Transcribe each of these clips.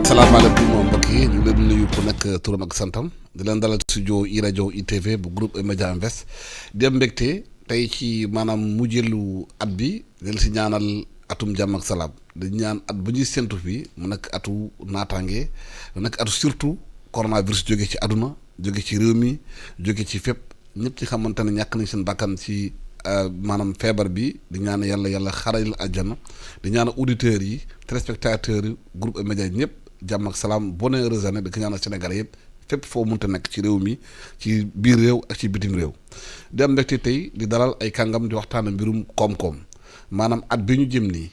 salaamaaleykum mbokk yi ñu ngi leen di nuyu ku nekk turam ak santam di leen dalal studio i rajo ITV bu groupe Media Invest di am mbégte tey ci maanaam mujjelu at bi del si ñaanal atum jàmm ak salaam di ñaan at bu ñuy séntu fii mu nekk atu naataange mu nekk atu surtout coronavirus jóge ci àdduna jóge ci réew mi jóge ci fépp ñëpp ci xamante ne ñàkk nañ seen bakkan ci maanaam feebar bi di ñaan yàlla xaral àjjana di ñaan auditeurs yi téléspectateurs yi groupe Media ñëpp jàmm ak salaam bonne heureuse année di ko ñaanal Sénégalais yëpp fépp foo munte nekk ci réew mi ci biir réew ak ci bitim réew di am mbégte tey di dalal ay kàngam di waxtaan mbirum koom-koom maanaam at bi ñu jëm nii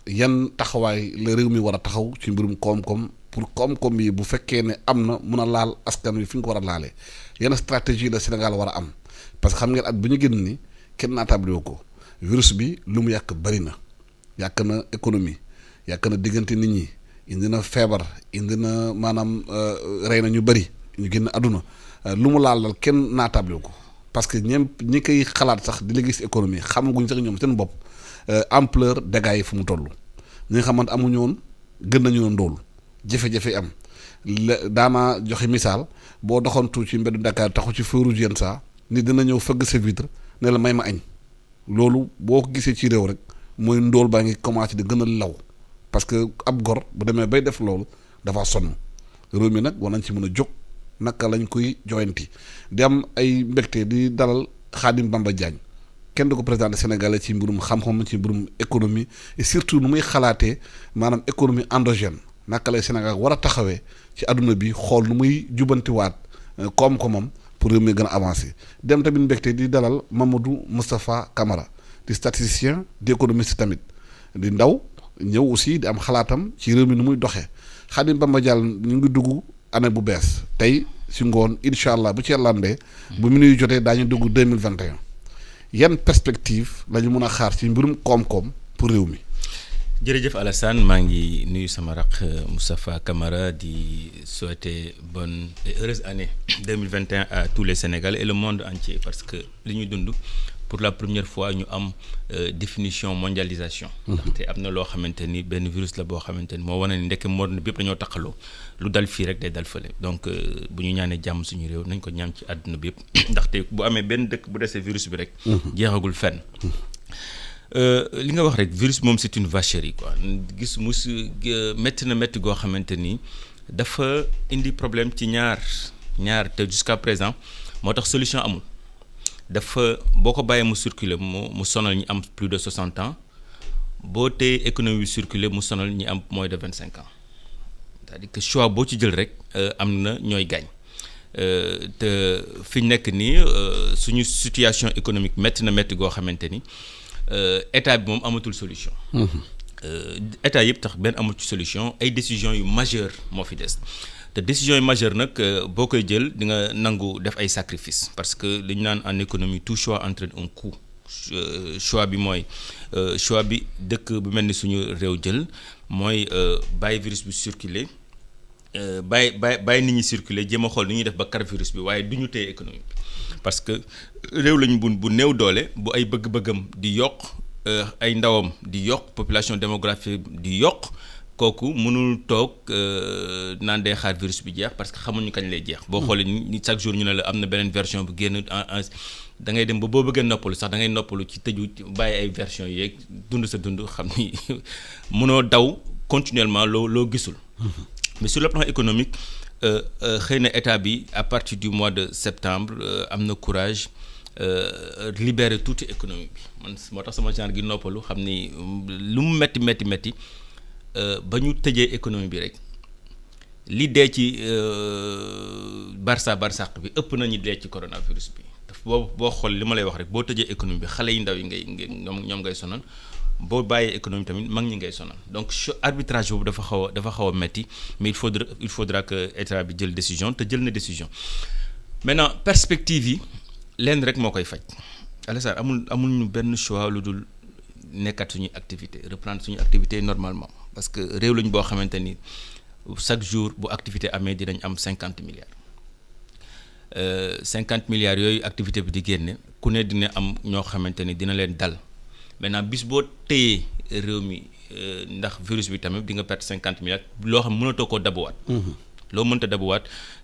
yan taxawaay la réew mi war a taxaw ci mbirum koom-koom pour koom-koom yi bu fekkee ne am na mun a laal askan wi fi nga ko war a laalee yan stratégie la Sénégal war a am parce que xam ngeen at bi ñu génn ni kenn naataable ko virus bi lu mu yàq bëri na yàq na économie yàq na diggante nit ñi indi na feebar indi na maanaam rey na ñu bëri ñu génn àdduna lu mu laal kenn naataable ko parce que ñi koy xalaat sax di la gis économie xamaguñ sax ñoom seen bopp ampleur dégâts yi fu mu toll ñi nga xamante amuñu woon gën nañu woon ndóol jafe-jafe am daanaa joxe misaal boo doxantu ci mbeddu Dakar taxu ci feu rouge yenn saa nit dina ñëw fëgg sa vitre ne la may ma añ loolu boo ko gisee ci réew rek mooy ndóol baa ngi commencé di gën a law parce que ab gor bu demee bay def loolu dafa sonn réew mi nag war nañ ci mën a jóg naka lañ koy joyanti di am ay mbégte di dalal Khadim Bamba Diagne kenn du ko présenté Sénégalais ci mbirum xam-xam ci mbirum économie et surtout nu muy xalaatee maanaam économie endogène naka lay Sénégal war a taxawee ci àdduna bi xool nu muy jubantiwaat koom-koomam pour réew mi gën a avancé dem tamit mbégte di dalal Mamadou Moustapha Camara di statisticien di économiste tamit di ndaw ñëw aussi di am xalaatam ci réew mi nu muy doxee Khadim Bamba Diagne ñu ngi dugg année bu bees tey si ngoon incha allah bu ci yàllandee bu mu nuy jotee daañu dugg 2021 yan perspective la ñu mën a xaar ci mbirum koom-koom pour réew mi. jërëjëf Alassane maa ngi nuyu sama raq Moustapha Camara di souhaiter bonne et heureuse année 2021 à tous les Sénégalais et le monde entier parce que li ñuy dund pour la première fois ñu am définition mondialisation. ndaxte am na loo xamante ni benn virus la boo xamante ni moo wane ni ndekk monde bi yëpp dañoo taqaloo lu dal fii rek day dal fële donc bu ñu ñaanee jàmm suñu réew nañ ko ñaan ci àdduna bi yëpp ndaxte bu amee benn dëkk bu desee virus bi rek. jeexagul fenn. li nga wax rek virus moom c'est une vacherie quoi gis métti na métti goo xamante ni dafa indi problème ci ñaar te jusqu'à présent moo tax solution amul dafa boo ko bàyyee mu circuler mu sonal ñi am plus de 60 ans boo téye économie bi circuler mu sonal ñi am moins de 25 ans c'est-à-dire que choix boo ci jël rek am na ñooy gaañ te fi ñu nekk nii suñu situation économique métti na métti goo xamante ni. État bi moom amatul solution. État yëpp tax benn amul ci solution ay décisions yu majeures moo fi des te décisions yu majeures nag boo koy jël di nga nangu def ay sacrifices parce que li ñu naan en économie tout choix entraîne un coût choix bi mooy choix bi dëkk bu mel ni suñu réew jël mooy bàyyi virus bi circuler bàyyi nit ñi circuler jéem a xool ni ñuy def ba kar virus bi waaye du ñu téye économie bi. parce que réew lañu bu néew doole bu ay bëgg-bëggam di yokk ay ndawam di yokk population démographique di yokk kooku mënul toog naan day xaar virus bi jeex parce que xamuñu kañ lay jeex. boo xoolee ni chaque jour ñu ne la am na beneen version bu génn da ngay dem ba boo bëggee noppalu sax da ngay noppalu ci tëju bàyyi ay version yeeg dund sa dund xam ni mënoo daw continuellement loo gisul. mais sur le plan économique. xëy na état bi à partir du mois de septembre am na courage libérer tuuti économie bi man moo tax sama genre gi noppalu xam ni lu mu métti ba ñu tëjee économie bi rek li dee ci barsàq bi ëpp nañu dee ci coronavirus bi boo xool li ma lay wax rek boo tëjee économie bi xale yi ndaw yi ñoom ngay sonal boo bàyyee économie tamit mag ñi ngay sonal donc arbitrage boobu dafa xaw a métti mais il faudra que état bi jël décision te jël na décision maintenant perspective yi lenn rek moo koy faj Alassane amul ñu benn choix lu dul nekkat suñuy activité reprendre suñuy activité normalement parce que réew lañu boo xamante ni chaque jour bu activité amee dinañ am 50 milliards 50 milliards yooyu activité bi di génne ku ne dina am ñoo xamante ni dina leen dal maintenant bis boo téyee réew mi ndax virus bi tamit di nga perte 50 milliards loo xam mënatoo koo dabuwaat. loo mënta dabuwaat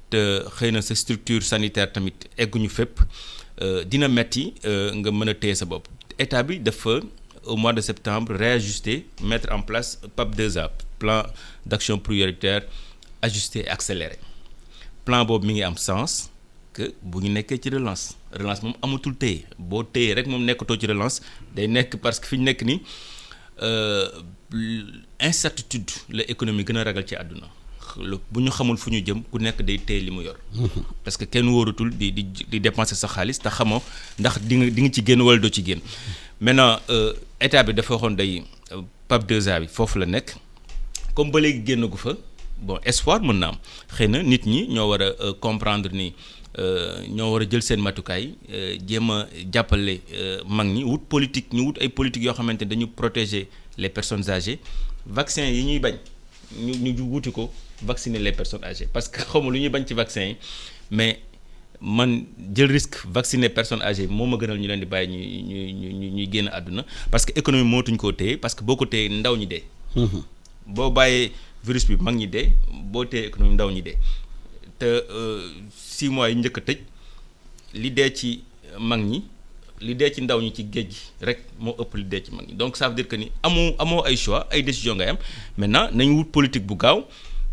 te xëy na sa structure sanitaire tamit egguñu fépp dina metti nga mën a téye sa bopp état bi dafa au mois de septembre réajuster mettre en place PAP 2A plan d'action prioritaire ajusté et accéléré plan boobu mi ngi am sens que bu ñu nekkee ci relance moom amatul téye boo téye rek moom nekkatoo ci relance day nekk parce que fi ñu nekk nii incertitude la économie gën a ragal ci àdduna bu ñu xamul fu ñu jëm ku nekk day téye li mu yor. parce que kenn wóoratul di dépenser sa xaalis te xamoo ndax di nga ci génn wala doo ci génn maintenant état bi dafa waxoon day PAP 2A bi foofu la nekk comme ba léegi génn gu fa bon espoir mën na am xëy na nit ñi ñoo war a comprendre ni ñoo war a jël seen matukaay jéem a jàppale mag ñi wut politique ñu wut ay politique yoo xamante ne dañu protéger les personnes âgées vaccin yi ñuy bañ ñu wuti ko vacciner les personnes âgées parce que xawma lu ñuy bañ ci vaccin yi mais man jël risque vacciner personnes âgées moo ma gënal ñu leen di bàyyi ñuy génn àdduna parce que économie mootuñ koo téye parce que boo ko téye ndaw ñi dee. boo bàyyee virus bi mag ñi dee boo téye économie ndaw ñi dee te 6 mois yi njëkk a tëj li dee ci mag ñi li dee ci ndaw ñi ci géej gi rek moo ëpp li dee ci mag ñi donc ça veut dire que ni amoo ay choix ay décision ngay am maintenant nañu wut politique bu gaaw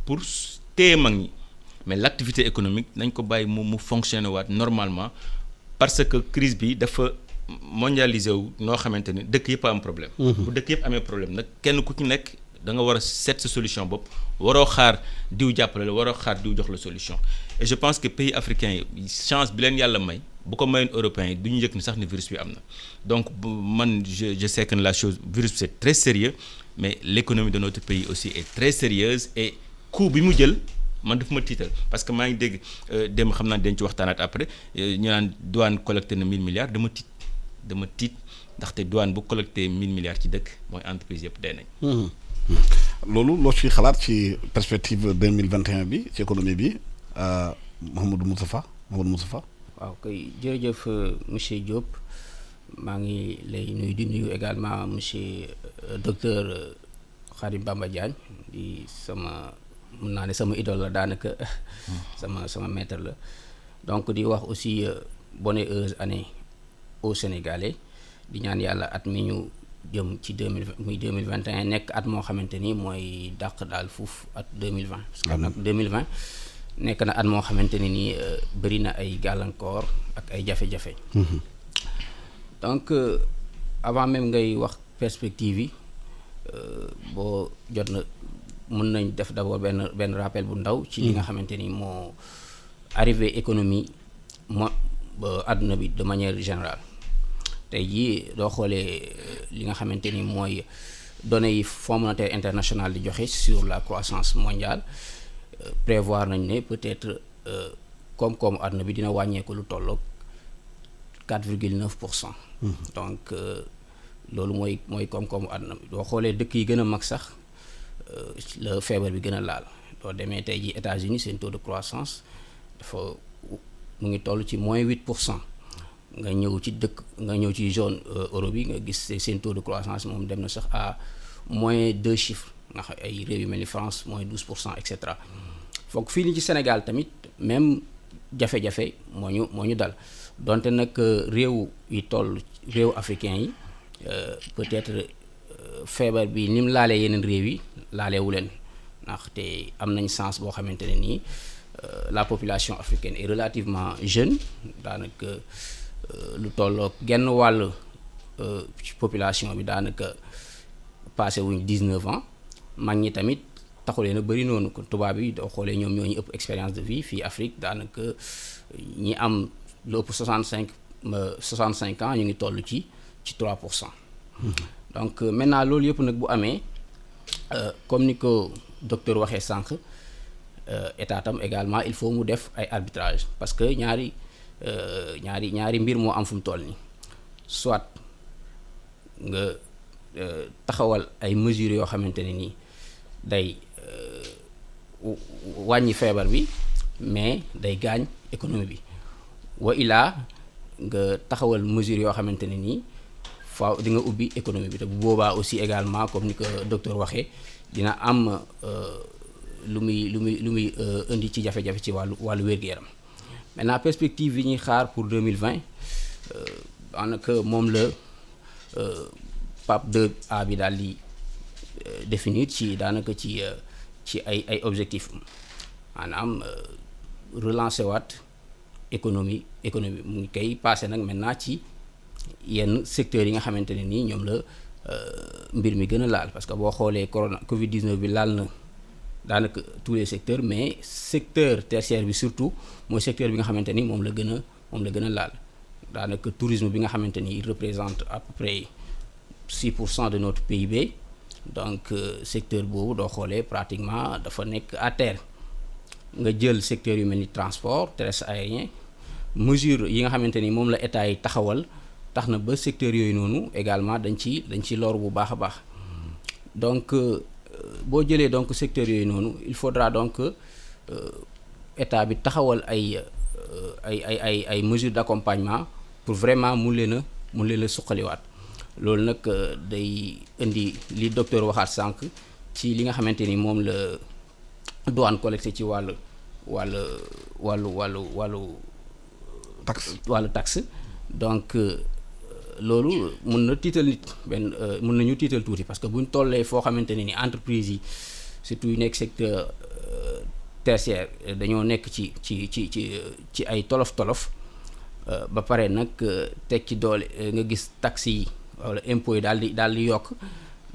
pour téye mag ñi mais l'activité économique nañ ko bàyyi mu fonctionner waat normalement parce que crise bi dafa mondialisé wu noo xamante ni dëkk yëpp a am problème. bu dëkk yëpp amee problème nag kenn ku ci nekk da nga war a seet sa solution bopp waroo xaar diw jàppale la waroo xaar diw jox la solution et je pense que pays africains yi chance bi leen yàlla may bu ko mayoon européens yi du ñu yëg ni sax ni virus bi am na donc man je sais que la chose virus bi c'est très sérieux mais l'économie de notre pays aussi est très sérieuse et coût bi mu jël man daf ma tiital parce que maa ngi dégg dem xam naa dañ ci waxtaanaat après ñu naan douane collecté na 1000 milliards dama tiit ndaxte douane bu collecté 1000 milliards ci dëkk mooy entreprise yëpp dee nañ. loolu loo ci xalaat ci perspective 2021 bi ci économie bi Mouhamadou Moustapha. waaw kay jërëjëf monsieur Diop maa ngi lay nuyu di nuyu également monsieur docteur Khadim Bamba Diagne di mun naa ne sama idole la daanaka sama maître la donc di wax aussi bonne et heureuse année aux Sénégalais di ñaan yàlla at mi ñu jëm ci 2021 nekk at moo xamante ni mooy dàq daal fuuf at 2020 parce que nag 2020 nekk na at moo xamante ne ni bëri na ay gàllankoor ak ay jafe-jafe. donc avant même ngay wax perspective yi boo jot na mën nañ def d'abord benn rappel bu ndaw ci li nga xamante ni moo arrivé économie àdduna bi de manière générale tey jii doo xoolee li nga xamante ni mooy données yi Fonds monétaire international di joxe sur la croissance mondiale prévoir nañ ne peut-être koom-koomu àdduna bi dina wàññeeku lu tolloog 4,9%. donc loolu mooy koom-koomu àdduna bi doo xoolee dëkk yi gën a mag sax la feebar bi gën a laal doo demee tey jii États-Unis seen taux de croissance dafa mu ngi toll ci -8%. nga ñëw ci zone euro bi nga gis seen taux de croissance moom dem na sax à -2 chiffres ndax ay réew yu mel ni France -12% et cetera. foog fii ni ci Sénégal tamit même jafe-jafe moo ñu dal donte nag réew africain yi peut-être feebar bi ni mu laalee yeneen réew yi laaleewu leen ndaxte am nañ sens boo xamante ne nii la population africaine est relativement jeune daanaka. Lu tolloog genn wàll population bi daanaka passé wuñ 19 ans mag ñi tamit taxulee na bëri noonu ko tubaab yi doo xoolee ñoom ñoo ñu ëpp expérience de vie fii Afrique daanaka ñi am lu ëpp 65 ans ñu ngi toll ci 3%. donc maintenant loolu yëpp nag bu amee comme ni ko docteur waxee sànq état tam également il faut mu def ay arbitrage parce que ñaari mbir moo am fu mu toll nii soit nga taxawal ay mesures yoo xamante ne nii day wàññi feebar bi mais day gaañ économie bi wa ilaa nga taxawal mesure yoo xamante ne nii faaw di nga ubbi économie bi te bu boobaa aussi également comme ni ko docteur waxee dina am lu muy indi ci jafe-jafe ci wàllu wér-gu-yaram. Maintenant perspective yi ñuy xaar pour 2020 daanaka moom la PAP 2A bi daal di définir ci daanaka ci ay objectifs maanaam relancer waat économie mu ngi koy passé nag maintenant ci yenn secteurs yi nga xamante ne nii ñoom la mbir mi gën a laal parce que boo xoolee Covid 19 bi laal na daanaka tous les secteurs mais secteur tertiaire bi surtout mooy secteur bi nga xamante ni moom la gën a laal daanaka tourisme bi nga xamante ni il représente à peu près 6% de notre PIB donc secteur boobu doo xoolee pratiquement dafa nekk à terre nga jël secteur yu mel ni transport terrestre aérien mesure yi nga xamante ni moom la état yi taxawal tax na ba secteur yooyu noonu également dañ ci lor bu baax a baax donc boo jëlee donc secteur yooyu noonu il faudra donc état bi taxawal ay mesures d'accompagnement pour vraiment mun leen a suqaliwaat loolu nag day indi li docteur waxaat sànq ci li nga xamante ni moom la douane collecté ci wàllu taxe donc loolu mun na tiital nit mun nañu tiital tuuti parce que buñ tollee foo xamante ne ni entreprise yi surtout yu nekk secteur tertiaire dañoo nekk ci ay tolof ba pare nag teg ci doole nga gis taxes yi wala impôts yi daal di yokk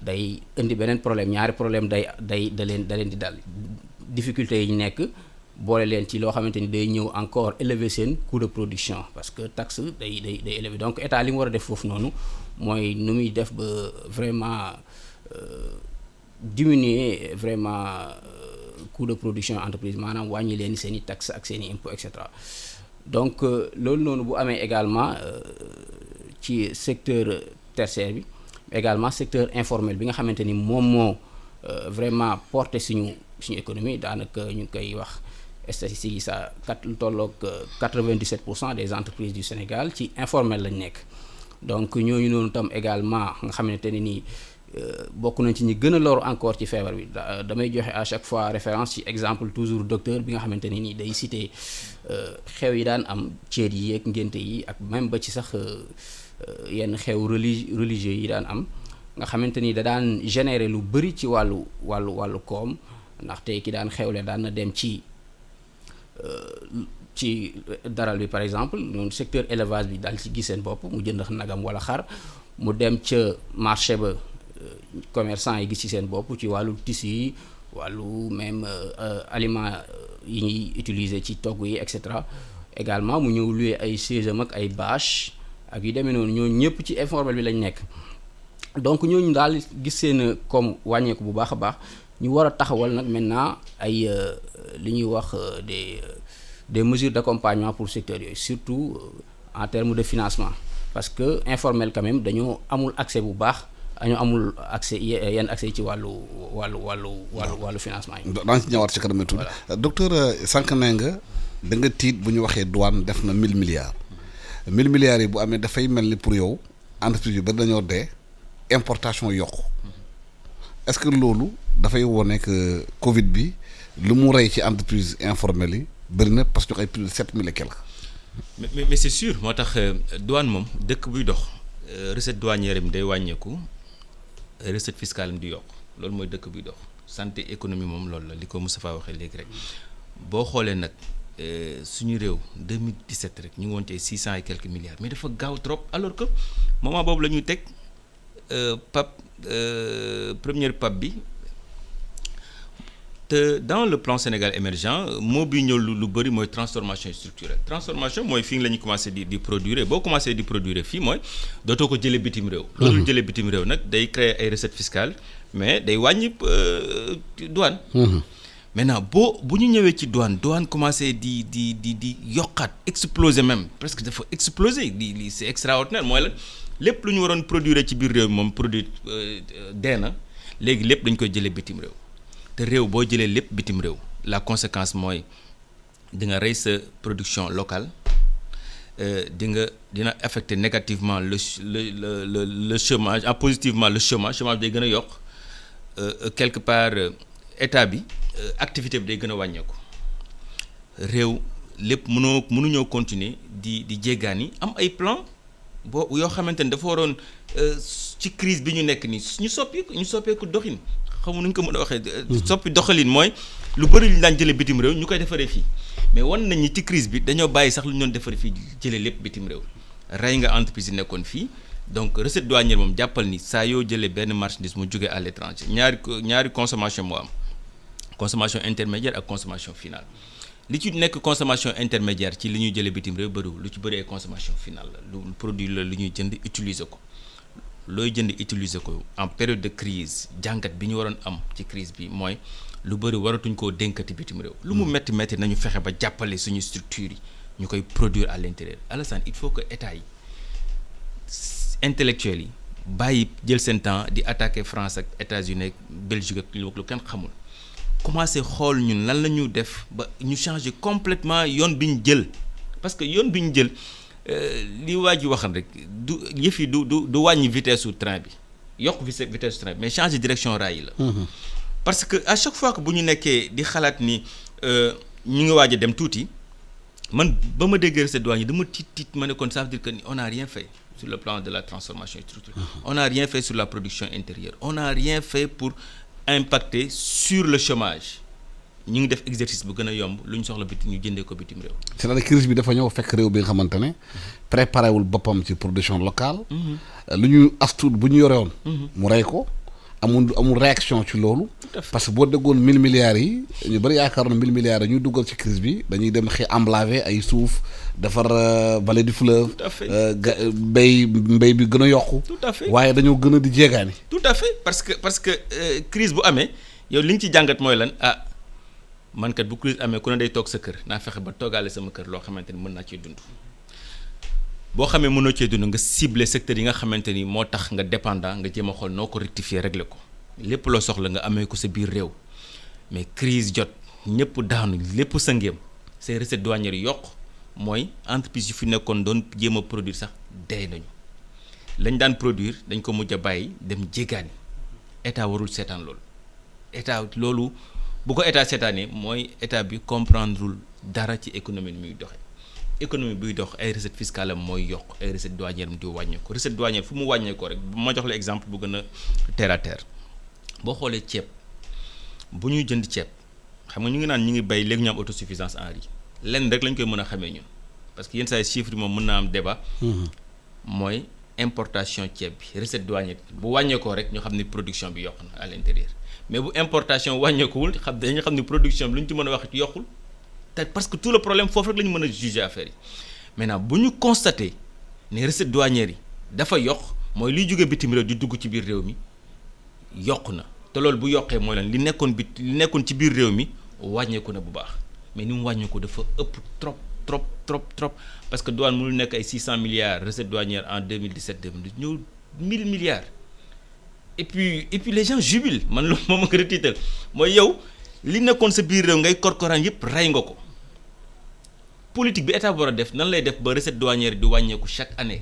day indi beneen problème ñaari problème da leen di dal difficulté yi nekk boole leen ci loo xamante ni day ñëw encore élever seen coût de production parce que taxe day élever donc état li mu war a def foofu noonu mooy nu muy def ba vraiment diminuer vraiment coût de production entreprise maanaam wàññi leen seen i taxe ak seen i impôt et cetera donc loolu noonu bu amee également ci secteur tertiaire bi également secteur informel bi nga xamante ni moom moo vraiment porté suñu économie daanaka ñu ngi koy wax statistiques yi sa lu tolloog 97% des entreprises du Sénégal ci informel lañ nekk donc ñooñu noonu tam également nga xamante ne nii bokk nañ ci ñi gën a loru encore ci feebar bi damay joxe à chaque fois référence ci exemple toujours docteur bi nga xamante ne nii day citer xew yi daan am ceet yi ak ngénte yi ak même ba ci sax yenn xew religieux yi daan am nga xamante ni da daan générer lu bëri ci wàllu koom ndaxte ki daan xewle daan na dem ci daral bi par exemple noonu secteur élevage bi daal ci gis seen bopp mu jënd nagam wala xar mu dem ca marché ba commerçant yi gis ci seen bopp ci wàllu tissu yi wàllu même aliment yi ñuy utiliser ci togg yi et cetera également mu ñëw louer ay chaise am ak ay bâche ak yu demee noonu ñooñu ñëpp ci informel bi lañ nekk donc ñooñu daal gis seen comme wàññeeku bu baax a baax ñu war a taxawal nag maintenant ay li ñuy wax des mesures d'accompagnement pour secteur yooyu surtout en termes de financement parce que informel quand même dañoo amul accès bu baax dañoo amul accès yenn accès yi ci wàllu financement yi. daañu ci ñëwaat ci kanam tuuti. Docteur sànq nee nga da nga tiit bu ñu waxee douane def na 1000 milliards 1000 milliards yi bu amee dafay mel ni pour yow entreprise yu bari dañoo dee importation yokku est-ce que loolu dafay wone que Covid bi lu mu rey ci entreprise informelle yi bëri na parce que ñu ay plus de 7000 et quelques. mais c'est sûr moo tax douane moom dëkk buy dox recette douanière am day wàññeeku recette fiscale am di yokk loolu mooy dëkk buy dox santé économie moom loolu la li ko Moustapha waxee léegi rek boo xoolee nag suñu réew 2017 rek ñu ngi woon ci 600 et quelques milliards mais dafa gaaw trop alors que moment boobu la ñuy teg PAP première PAP bi te dans le plan Sénégal émergent moo bi ñëw lu bëri mooy transformation structurelle transformation mooy fii la ñu commencé di produire boo commencé di produire fii mooy dootoo ko jëlee bitim réew. loolu jëlee bitim réew nag day créer ay recettes fiscales mais day wàññi douane. maintenant bu ñu ñëwee ci douane commencé di yokkaat exploser même presque dafa exploser li c'est extraordinaire mooy la lépp lu ñu waroon produire ci biir réew moom produit dee na léegi lépp dañ koy jëlee bitim réew. te réew boo jëlee lépp bitim réew la conséquence mooy di nga rey sa production locale dina affecter négativement le chômage positivement le chômage day gën a yokk quelque part état bi activité bi day gën a wàññeeku réew lépp mënuñoo continuer di jéggaani am ay plan yoo xamante ni dafa waroon ci crise bi ñu nekk nii ñu soppeeku doxin xamu nuñ ko mën a waxee. soppi doxalin mooy lu bëri li ñu daan jëlee bitim réew ñu koy defaree fii mais wan nañ ni ci crise bi dañoo bàyyi sax lu ñu doon defaree fii jëlee lépp bitim réew rey nga entreprise yi nekkoon fii donc recette douanière moom jàppal ni saa yoo jëlee benn marchandise mu jógee à l'étranger ñaari consommation moo am consommation intermédiaire ak consommation finale. li ci nekk consommation intermédiaire ci li ñuy jëlee bitim réew bëriwul lu ci bëri ay consommation finale la lu produit la lu ñuy jënd utiliser ko looy jënd utiliser ko en période de crise jàngat bi ñu waroon am ci crise bi mooy lu bëri waratuñ koo dénkati bitim réew. lu mu métti nañu fexe ba jàppale suñu structure yi ñu koy produire à l'intérieur. Alassane il faut que état yi intellectuels yi bàyyi jël seen temps di attaquer France ak États-Unis ak Belgique ak lu kenn xamul. commencé xool ñun lan la ñu def ba ñu changer complètement yoon bi ñu jël parce que yoon bi ñu jël li waa ji waxan rek du yëf yi du wàññi vitesse su train bi yokk vitesse su train bi mais changer direction rail yi la. parce que à chaque fois que bu ñu nekkee di xalaat ni ñu ngi waaj a dem tuuti man ba ma déggee recette douanière dama tiit ma ne kon ça veut dire que on n'a rien fait sur le plan de la transformation structurelle. On n'a rien fait sur la production intérieure. On n'a rien fait pour impacter sur le chômage. ñu ngi def exercice bu gën a yomb lu ñu soxla biti ñu jëndee ko bitim réew. c'est-à-dire crise bi dafa ñëw fekk réew bi nga xamante ne préparé wul boppam ci production locale. lu ñu astuut bu ñu yore woon. mu rey ko amul réaction ci loolu. parce que boo déggoon 1000 milliards yi ñu bëri yaakaar na 1000 milliards yi ñuy duggal ci crise bi dañuy dem emblavé ay suuf defar vallée du fleuve. tout à fait mbéy bi gën a yokku. tout à fait waaye dañoo gën a di jéegaani. tout à fait parce que crise bu amee yow li ñu ci jàngat mooy lan man kat bu crise amee ku ne day toog sa kër naa fexe ba toogaale sama kër loo xamante ni mën naa cee dund boo xamee mënoo cee dund nga cibler secteur yi nga xamante ni moo tax nga dépendant nga jéem a xool noo ko rectifier régler ko lépp loo soxla nga amee ko sa biir réew mais crise jot ñëpp daanu lépp sa ngéem say recettes douanières yokk mooy entreprise yu fi nekkoon doon jéem a produire sax dee nañu lañ daan produire dañ ko mujj a bàyyi dem jéggaani état warul seetaan loolu état loolu. bu ko état seetaanee mooy état bi comprendrewul dara ci économie ni muy doxee économie buy dox ay recette fiscale am mooy yokk ay recette douanière am di wàññeeku recette douanière fu mu wàññeekoo rek ma jox la exemple bu gën a terre à terre boo xoolee ceeb bu ñuy jënd ceeb xam nga ñu ngi naan ñu ngi bay léegi ñu am autosuffisance en riz lenn rek lañ koy mën a xamee ñun parce que yenn saa yi chiffre yi moom mën naa am débat. mooy importation ceeb bi recette douanière bu wàññeekoo rek ñu xam ni production bi yokk na à l'intérieur. mais bu importation wàññeekuwul dañu xam ni production bi lu ñu ci mën a wax ci yokkul te parce que tout le problème foofu rek la ñu mën a juger affaire yi maintenant bu ñu constater ne recette douanière yi dafa yokk mooy liy jóge bitim réew di dugg ci biir réew mi yokk na te loolu bu yokkee mooy lan li nekkoon ci biir réew mi wàññeeku na bu baax mais ni mu wàññeeku dafa ëpp trop parce que douane mënul nekk ay 600 milliards recette douanière en 2017 2018 ñëw 1000 milliards. et puis les gens jubilent man loolu moom nga tiital mooy yow li nekkoon sa biir réew ngay korkoraan yëpp rey nga ko politique bi état bi war a def nan lay def ba recette douanière di wàññeeku chaque année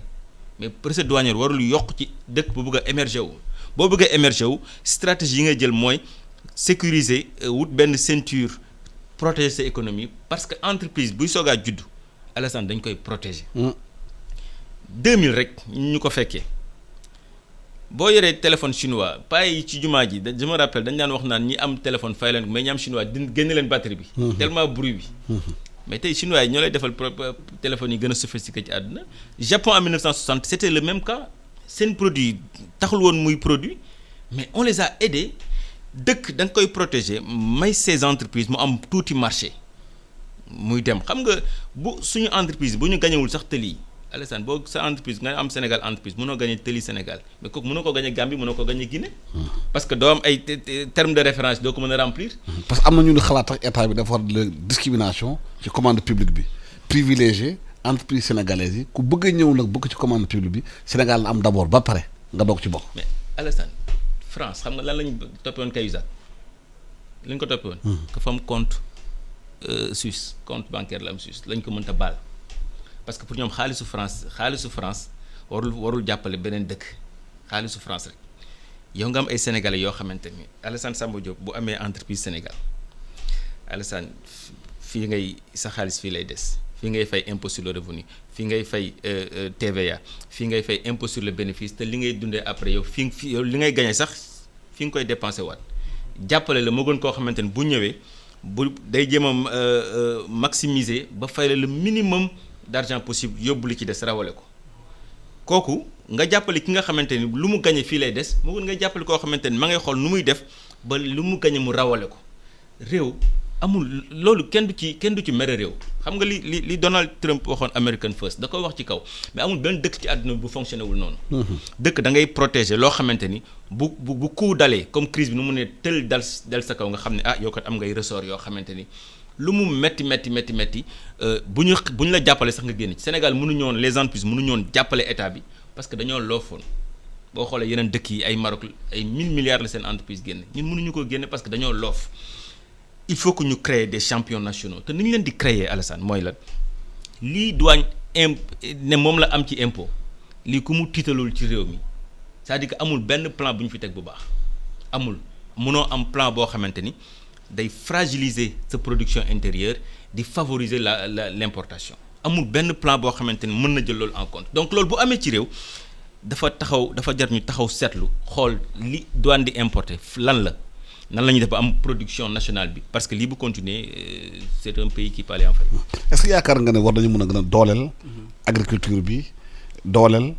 mais recette douanière warul yokk ci dëkk bu bëgg a émerger wu boo bëgg a émerger wu stratégie yi ngay jël mooy sécuriser wut benn ceinture protéger sa économie parce que entreprise buy soogaa juddu Alassane dañ koy protéger. 2000 rek ñu ko fekkee. boo yoree téléphone chinois paa yi ci jumaa ji je me rappelle dañ daan wax naan ñi am téléphone fay leen mais ñi am chinois di génne leen batterie bi. tellement bruit bi. mais tey chinois yi ñoo lay defal téléphone yi gën a sophistiqué ci àdduna. Japon en 1960 c'était le même cas seen produit taxul woon muy produit mais on les a aidés dëkk da nga koy protéger may ces entreprises mu am tuuti marché muy dem xam nga bu suñu entreprise bu ñu gañewul sax tëli. Alassane boo sa entreprise nga am Sénégal entreprise mënoo gagné tëli Sénégal mais kooku mënoo ko gagné Gambie mënoo ko gagné Guinée. parce que doo am ay termes de référence doo ko mën a remplir. parce que am na ñu xalaat ak état bi dafa war de discrimination ci commande publique bi privilégié entreprise sénégalaise yi ku bëgg a ñëw nag bëgg ci commande publique bi Sénégal na am d'abord ba pare nga doog ci bokk. mais Alassane France xam nga lan lañ toppee woon Cahuzac lañ ko toppee woon. que fa am compte Suisse compte bancaire la am Suisse lañ ko mënta baal. parce que pour ñoom xaalisu France warul jàppale beneen dëkk xaalisu France rek yow nga am ay sénégalais yoo xamante ni Alassane Samba Diop bu amee entreprise Sénégal Alassane fii ngay sa xaalis fii lay des fii ngay fay impôt sur le revenu fii ngay fay TVA fii ngay fay impôt sur le bénéfice te li ngay dundee après yow yow li ngay gagné sax fi nga koy dépensé waat jàppale la moo gën koo xamante ni bu ñëwee bu day jéem a maximiser ba fay la le minimum d'argent possible yóbbu li ci des rawale ko kooku nga jàppale ki nga xamante ni lu mu gagné fii lay des moo gën nga jàppale koo xamante ni ma ngay xool nu muy def ba lu mu gagné mu rawale ko réew amul loolu kenn du ci mere réew xam nga li Donald Trump waxoon American First da koy wax ci kaw mais amul benn dëkk ci àdduna bu fonctionné wul noonu. dëkk da ngay protéger loo xamante ni bu coup dalee comme crise bi nu mu ne tël dal sa kaw nga xam ne yow kat am ngay ressort yoo xamante ni lu mu metti bu ñu la jàppale sax nga génn ci Sénégal mënuñu woon les entreprises mënuñu woon jàppale état bi parce que dañoo loofoon boo xoolee yeneen dëkk yi ay Maroc ay 1000 milliards la seen entreprise génne ñun mënuñu ko génne parce que dañoo loof. Il faut que ñu créer des champions nationaux te ni ñu leen di créer Alassane mooy la lii douane ne moom la am ci impôt lii ku mu tiitalul ci réew mi c'est-à-dire que amul benn plan bu ñu fi teg bu baax mënoo am plan boo xamante ni day fragiliser sa production intérieure di favoriser l'importation amul benn plan boo xamante ni mën na jël loolu en compte donc loolu bu amee ci réew dafa jar ñu taxaw seetlu xool li douane di importer lan la. nan la ñuy def ba am production nationale bi parce que lii bu continuer c'est un pays qui peut aller en faillite. est-ce que yaakaar nga ne war nañu mën a gën a dooleel agriculture bi dooleel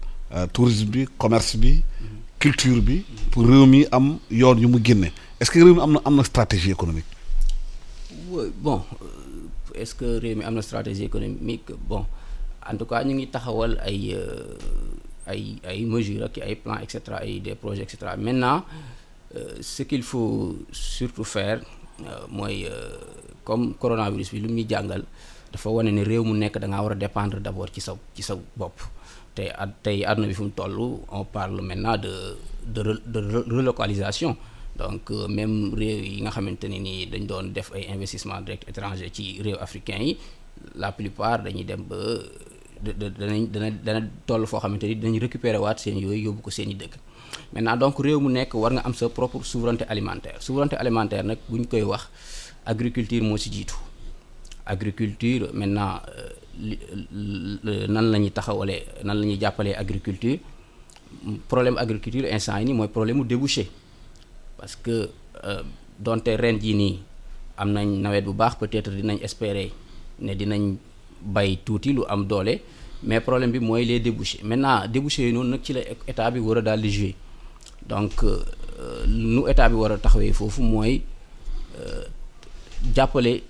tourisme bi commerce bi culture bi pour réew mi am yoon yu mu génne est-ce que réew mi am na stratégie économique. bon est-ce que réew mi am na stratégie économique bon en tout cas ñu ngi taxawal ay mesures ak ay plans et cetera ay des projets et cetera maintenant. Ce qu'il faut surtout faire mooy comme coronavirus bi lu mu ñu jàngal dafa wane ne réew mu nekk da ngaa war a dépendre d'abord ci sa bopp tey àdduna bi fu mu toll on parle maintenant de relocalisation donc même réew yi nga xamante ne ni dañ doon def ay investissement direct étranger ci réew africain yi la plupart dañuy dem ba dana toll foo xamante ni dinañ récupérer waat seen yooyu yóbbu ko seen i dëkk. maintenant donc réew mu nekk war nga am sa propre souveraineté alimentaire nag bu ñu koy wax agriculture moo ci jiitu agriculture maintenant nan la ñuy taxawalee nan la ñuy jàppalee agriculture problème agriculture instant yi nii mooy problème mu débouché parce que donte ren jii nii am nañ nawet bu baax peut-être dinañ espérer ne dinañ bay tuuti lu am doole mais problème bi mooy les débouchés maintenant débouchés yi noonu nag ci la état bi war a daal di jouer donc nu état bi war a taxawee foofu mooy jàppale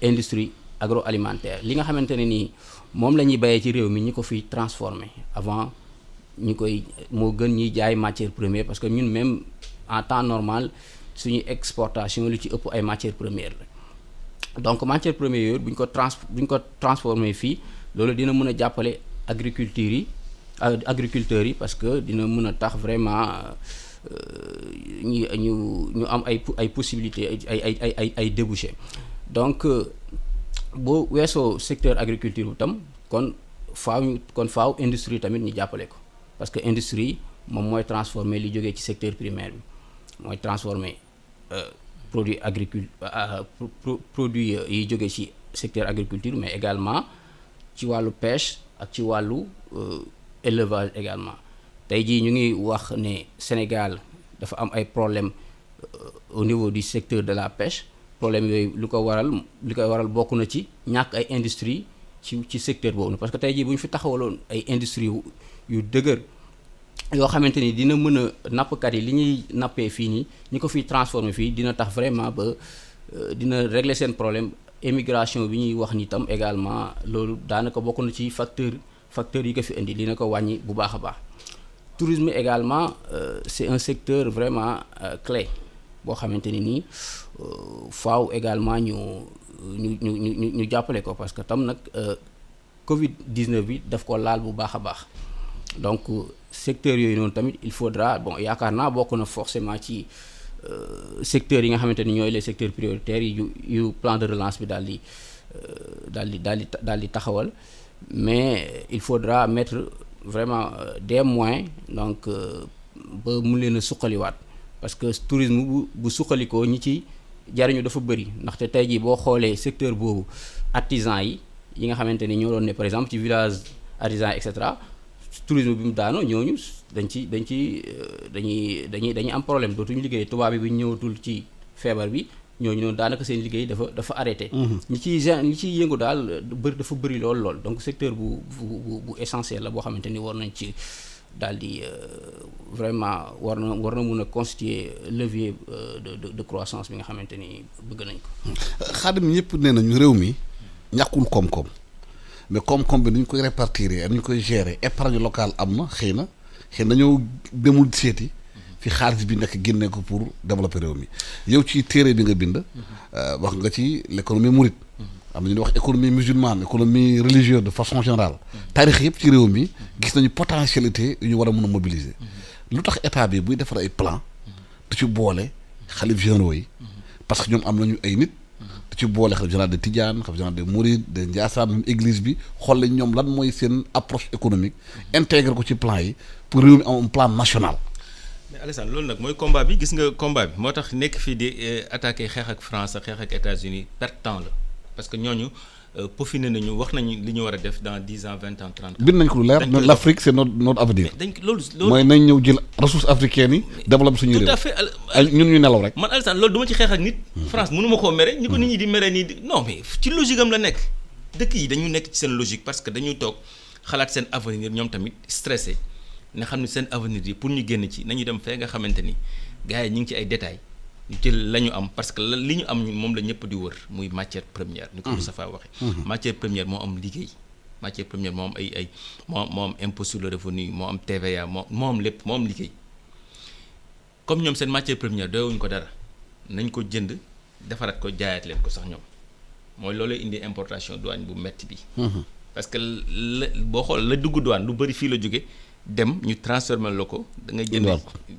industrie agroalimentaire li nga xamante ne nii moom la ñuy bayee ci réew mi ñi ko fiy transformer avant ñu koy moo gën ñuy jaay matière première parce que ñun même en temps normal suñu exportation li ci ëpp ay matières premières la donc matière première yooyu bu ñu ko transformer fii loolu dina mën a jàppale agriculteurs yi parce que dina mën a tax vraiment ñu am ay possibilités ay débouchés donc boo weesoo secteur agriculture bi tam kon faaw industrie tamit ñu jàppale ko parce que industrie moom mooy transformer li jógee ci secteur primaire bi mooy transformer produit yi jógee ci secteur agriculture mais également ci wàllu pêche ak ci wàllu élevage également tey jii ñu ngi wax ne Sénégal dafa am ay problèmes au niveau du secteur de la pêche problème yooyu li koy waral bokk na ci ñàkk ay industrie ci secteur boobu parce que tey jii bu ñu fi taxawaloon ay industrie yu dëgër yoo xamante ni dina mën a nappkat yi li ñuy nappee fii nii ñi ko fiy transformer fii dina tax vraiment ba dina régler seen problème émigration bi ñuy wax ni tam également loolu daanaka bokk na ci facteur yi ko fi indi dina ko wàññi bu baax a baax tourisme également c'est un secteur vraiment clé boo xamante ni nii faaw également ñu jàppale ko parce que tam nag Covid-19 bi daf ko laal bu baax a baax donc secteur yooyu noonu tamit il faudra yaakaar naa bokk na forcément ci secteurs yi nga xamante ni ñooy les secteurs prioritaires yu plan de relance bi daal di taxawal mais il faudra mettre vraiment des moyens donc ba mu leen a suqaliwaat parce que tourisme bu suqalikoo ñi ci jariñu dafa bëri ndaxte tey jii boo xoolee secteur boobu artisan yi nga xamante ni ñoo doon ne par exemple ci village artisan et cetera tourisme bi mu daanoo ñooñu dañuy am problème dootuñu liggéey tubaab bi bu ñu ñëwatul ci feebar bi ñooñu noonu daanaka seen liggéey dafa arrêté. ñi ciy yëngu daal dafa bëri lool donc secteur bu essentiel la boo xamante ni war nañ ci daal di vraiment war na mun a constituer levier de croissance bi nga xamante ni bëgg nañ ko. Khadim ñëpp nee nañu réew mi ñàkkul koom-koom mais koom-koom bi nu ñu koy répartir nu ñu koy gérer épargne locale am na xëy na ñoo demul seeti fi xaalis bi nekk génne ko pour développer réew mi yow ci téere bi nga bind. wax nga ci l'économie mouride. am na ñu wax économie musulmane économie religieuse de façon générale. taarix yëpp ci réew mi gis nañu potentialité yu ñu war a mën a mobiliser. lu tax état bi buy defar ay plan du ci boole xalif généraux yi. parce que ñoom am nañu ay nit. du ci boole xalif général de Tidiane xalif général de Mouride de Ndiassane même église bi xool lañ ñoom lan mooy seen approche économique intègre ko ci plan yi pour réew mi am un plan national. mais Alassane loolu nag mooy combat bi gis nga combat bi moo tax nekk fii di attaquer xeex ak France ak xeex ak États-Unis perte temps la parce que ñooñu peaufiné nañu wax nañu li ñu war a def dans 10 ans 20 ans 30 ans. bind nañ ko lu leer l'Afrique c'est notre avenir. dañ loolu mooy nañ ñëw jël ressources africaines yi développe suñu réew. tout à fait ñun ñu nelaw rek. man Alassane loolu du ma ci xeex ak nit. France mënu ma koo mere ñi ko nit ñi di mere nii non mais ci logique am la nekk dëkk yi dañu nekk ci seen logique parce que dañuy toog xalaat seen avenir ñoom tamit stressé nga xam ne seen avenir yi pour ñu génn ci nañu dem fee nga xamante ni gars yi ñu ngi ci ay détails ñu jël la ñu am parce que li ñu am ñun moom la ñëpp di wër muy matière première. ni ko Moustapha waxee. matière première moo am liggéey matière première moo am moo am impôt sur le revenu moo am TVA moo am lépp moo am liggéey comme ñoom seen matière première doyewuñu ko dara nañ ko jënd defaraat ko jaayaat leen ko sax ñoom mooy loolu indi importation douane bu metti bi. parce que boo xool la dugg douane lu bëri fii la jóge dem ñu transformer la ko da ngay jënd